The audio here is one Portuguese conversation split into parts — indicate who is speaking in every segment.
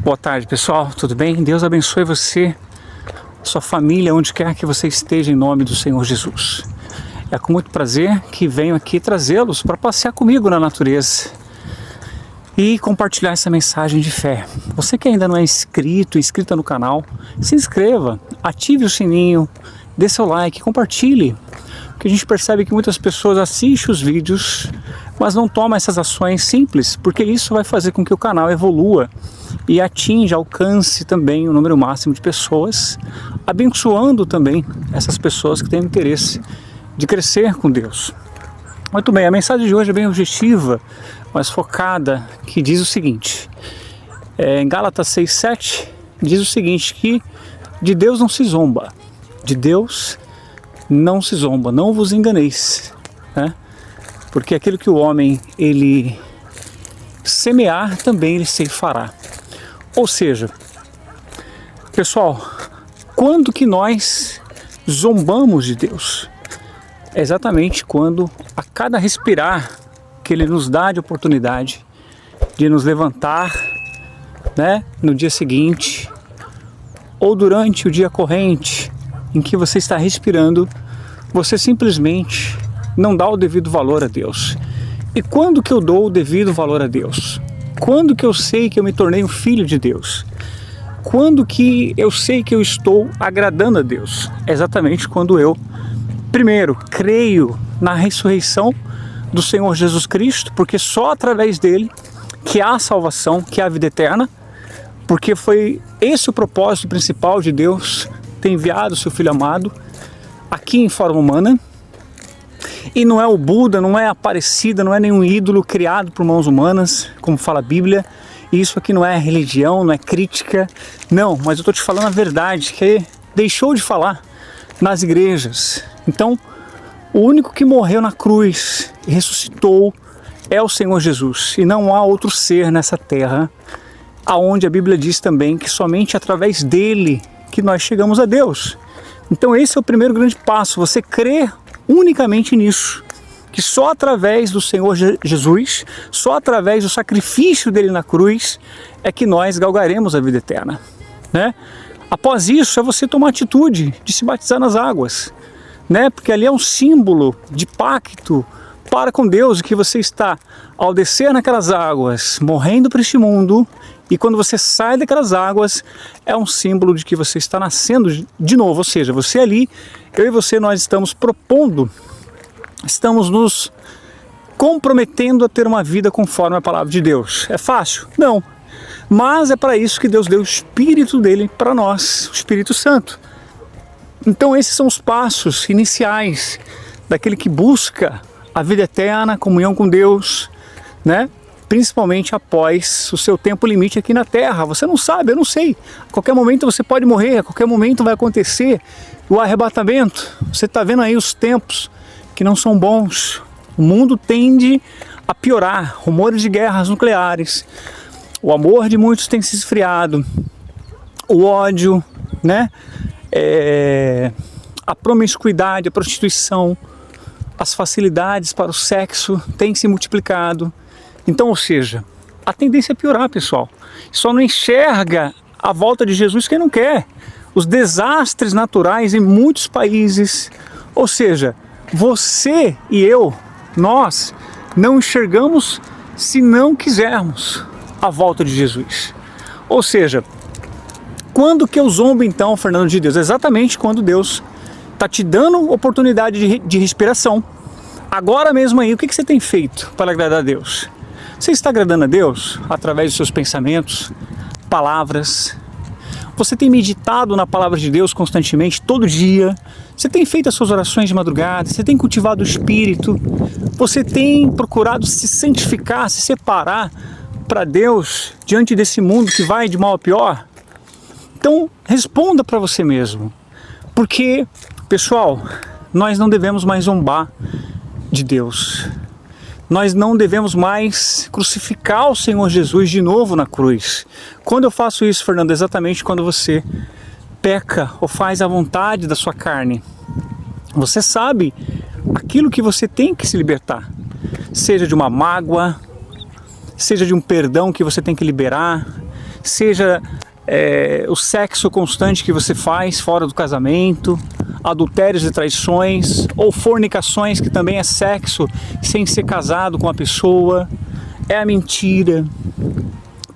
Speaker 1: Boa tarde, pessoal, tudo bem? Deus abençoe você, sua família, onde quer que você esteja, em nome do Senhor Jesus. É com muito prazer que venho aqui trazê-los para passear comigo na natureza e compartilhar essa mensagem de fé. Você que ainda não é inscrita no canal, se inscreva, ative o sininho, dê seu like, compartilhe. Porque a gente percebe que muitas pessoas assistem os vídeos, mas não tomam essas ações simples, porque isso vai fazer com que o canal evolua e alcance também o número máximo de pessoas, abençoando também essas pessoas que têm interesse de crescer com Deus. Muito bem, a mensagem de hoje é bem objetiva, mas focada, que diz o seguinte, em Gálatas 6:7, diz o seguinte, que de Deus não se zomba, de Deus não se zomba, não vos enganeis, né? Porque aquilo que o homem ele semear, também ele ceifará. Ou seja, pessoal, quando que nós zombamos de Deus? É exatamente quando a cada respirar que Ele nos dá de oportunidade de nos levantar, né, no dia seguinte, ou durante o dia corrente em que você está respirando, você simplesmente não dá o devido valor a Deus. E quando que eu dou o devido valor a Deus? Quando que eu sei que eu me tornei um filho de Deus? Quando que eu sei que eu estou agradando a Deus? É exatamente quando eu, primeiro, creio na ressurreição do Senhor Jesus Cristo, porque só através dele que há salvação, que há vida eterna, porque foi esse o propósito principal de Deus ter enviado o seu Filho amado aqui em forma humana. E não é o Buda, não é a Aparecida, não é nenhum ídolo criado por mãos humanas, como fala a Bíblia. E isso aqui não é religião, não é crítica, não, mas eu estou te falando a verdade, que deixou de falar nas igrejas. Então, o único que morreu na cruz e ressuscitou é o Senhor Jesus. E não há outro ser nessa terra, aonde a Bíblia diz também que somente através dele que nós chegamos a Deus. Então esse é o primeiro grande passo, você crer unicamente nisso, que só através do Senhor Jesus, só através do sacrifício dele na cruz, é que nós galgaremos a vida eterna, né? Após isso, é você tomar a atitude de se batizar nas águas, né? Porque ali é um símbolo de pacto para com Deus, que você está, ao descer naquelas águas, morrendo para este mundo, e quando você sai daquelas águas, é um símbolo de que você está nascendo de novo, ou seja, você ali, eu e você, nós estamos propondo, estamos nos comprometendo a ter uma vida conforme a palavra de Deus. É fácil? Não. Mas é para isso que Deus deu o Espírito dele para nós, o Espírito Santo. Então esses são os passos iniciais daquele que busca a vida eterna, a comunhão com Deus, né? Principalmente após o seu tempo limite aqui na Terra. Você não sabe, eu não sei. A qualquer momento você pode morrer, a qualquer momento vai acontecer o arrebatamento. Você está vendo aí os tempos que não são bons. O mundo tende a piorar. Rumores de guerras nucleares. O amor de muitos tem se esfriado. O ódio, né? A promiscuidade, a prostituição, as facilidades para o sexo têm se multiplicado. Então, ou seja, a tendência é piorar, pessoal. Só não enxerga a volta de Jesus quem não quer. Os desastres naturais em muitos países. Ou seja, você e eu, nós não enxergamos se não quisermos a volta de Jesus. Ou seja, quando que eu zombo então, Fernando, de Deus? Exatamente quando Deus está te dando oportunidade de respiração. Agora mesmo aí, o que você tem feito para agradar a Deus? Você está agradando a Deus através dos seus pensamentos, palavras? Você tem meditado na palavra de Deus constantemente, todo dia? Você tem feito as suas orações de madrugada? Você tem cultivado o Espírito? Você tem procurado se santificar, se separar para Deus diante desse mundo que vai de mal a pior? Então, responda para você mesmo. Porque, pessoal, nós não devemos mais zombar de Deus. Nós não devemos mais crucificar o Senhor Jesus de novo na cruz. Quando eu faço isso, Fernando, exatamente quando você peca ou faz a vontade da sua carne. Você sabe aquilo que você tem que se libertar. Seja de uma mágoa, seja de um perdão que você tem que liberar, seja o sexo constante que você faz fora do casamento, adultérios e traições, ou fornicações, que também é sexo sem ser casado com a pessoa, é a mentira,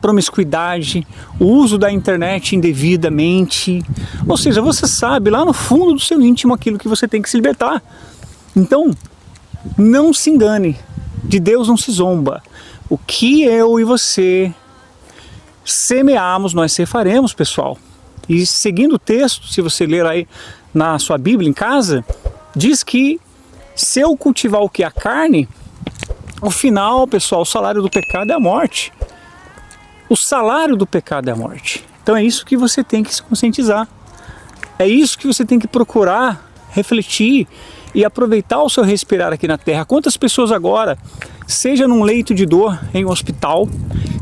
Speaker 1: promiscuidade, o uso da internet indevidamente. Ou seja, você sabe lá no fundo do seu íntimo aquilo que você tem que se libertar. Então, não se engane, de Deus não se zomba. O que eu e você semearmos, nós ceifaremos, pessoal. E seguindo o texto, se você ler aí na sua Bíblia em casa, diz que se eu cultivar o que? A carne, o final, pessoal, o salário do pecado é a morte. O salário do pecado é a morte. Então é isso que você tem que se conscientizar. É isso que você tem que procurar, refletir e aproveitar o seu respirar aqui na Terra. Quantas pessoas agora, seja num leito de dor em um hospital,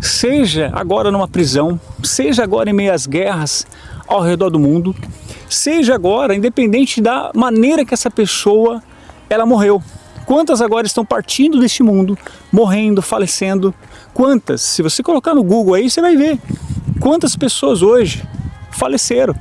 Speaker 1: seja agora numa prisão, seja agora em meio às guerras ao redor do mundo, seja agora, independente da maneira que essa pessoa ela morreu. Quantas agora estão partindo deste mundo, morrendo, falecendo? Quantas? Se você colocar no Google aí, você vai ver quantas pessoas hoje faleceram.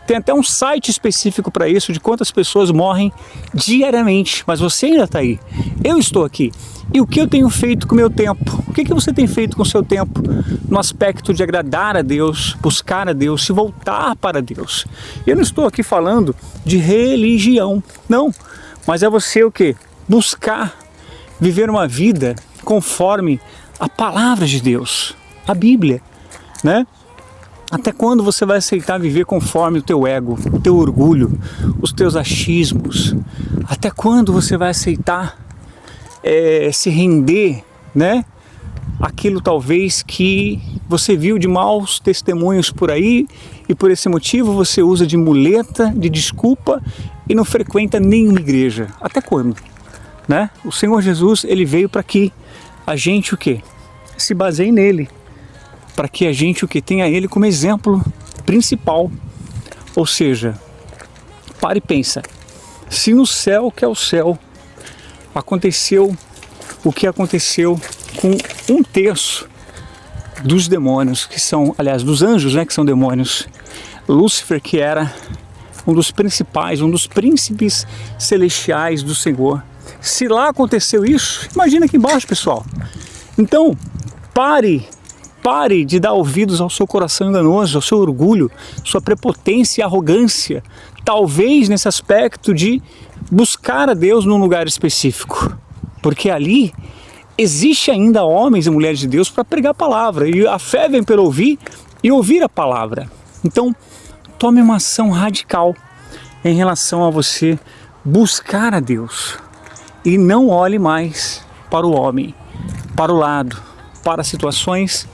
Speaker 1: Tem até um site específico para isso, de quantas pessoas morrem diariamente. Mas você ainda está aí. Eu estou aqui. E o que eu tenho feito com o meu tempo? O que você tem feito com o seu tempo no aspecto de agradar a Deus, buscar a Deus, se voltar para Deus? Eu não estou aqui falando de religião, não. Mas é você o quê? Buscar viver uma vida conforme a palavra de Deus, a Bíblia, né? Até quando você vai aceitar viver conforme o teu ego, o teu orgulho, os teus achismos? Até quando você vai aceitar se render, né? Aquilo talvez que você viu de maus testemunhos por aí e por esse motivo você usa de muleta, de desculpa e não frequenta nenhuma igreja. Até quando? Né? O Senhor Jesus, ele veio para que a gente o quê? Se baseie nele. Para que a gente o que? Tenha ele como exemplo principal. Ou seja, pare e pensa. Se no céu, que é o céu, aconteceu o que aconteceu com 1/3 dos demônios, que são, aliás, dos anjos, né, que são demônios. Lúcifer, que era um dos principais, um dos príncipes celestiais do Senhor. Se lá aconteceu isso, imagina aqui embaixo, pessoal. Então, pare de dar ouvidos ao seu coração enganoso, ao seu orgulho, sua prepotência e arrogância. Talvez nesse aspecto de buscar a Deus num lugar específico. Porque ali existe ainda homens e mulheres de Deus para pregar a palavra. E a fé vem pelo ouvir e ouvir a palavra. Então, tome uma ação radical em relação a você buscar a Deus. E não olhe mais para o homem, para o lado, para situações,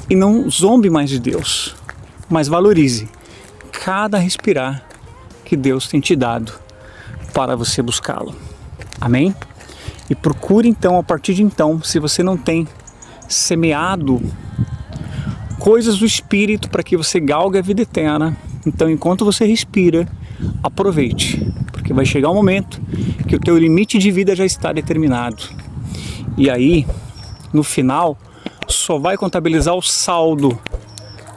Speaker 1: e não zombe mais de Deus, mas valorize cada respirar que Deus tem te dado para você buscá-lo. Amém? E procure então, a partir de então, se você não tem semeado coisas do Espírito para que você galgue a vida eterna, então enquanto você respira, aproveite, porque vai chegar um momento que o teu limite de vida já está determinado. E aí, no final, só vai contabilizar o saldo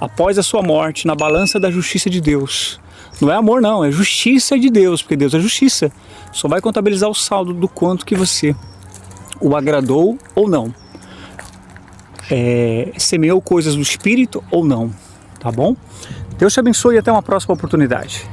Speaker 1: após a sua morte na balança da justiça de Deus. Não é amor não, é justiça de Deus, porque Deus é justiça. Só vai contabilizar o saldo do quanto que você o agradou ou não. Semeou coisas do Espírito ou não, tá bom? Deus te abençoe e até uma próxima oportunidade.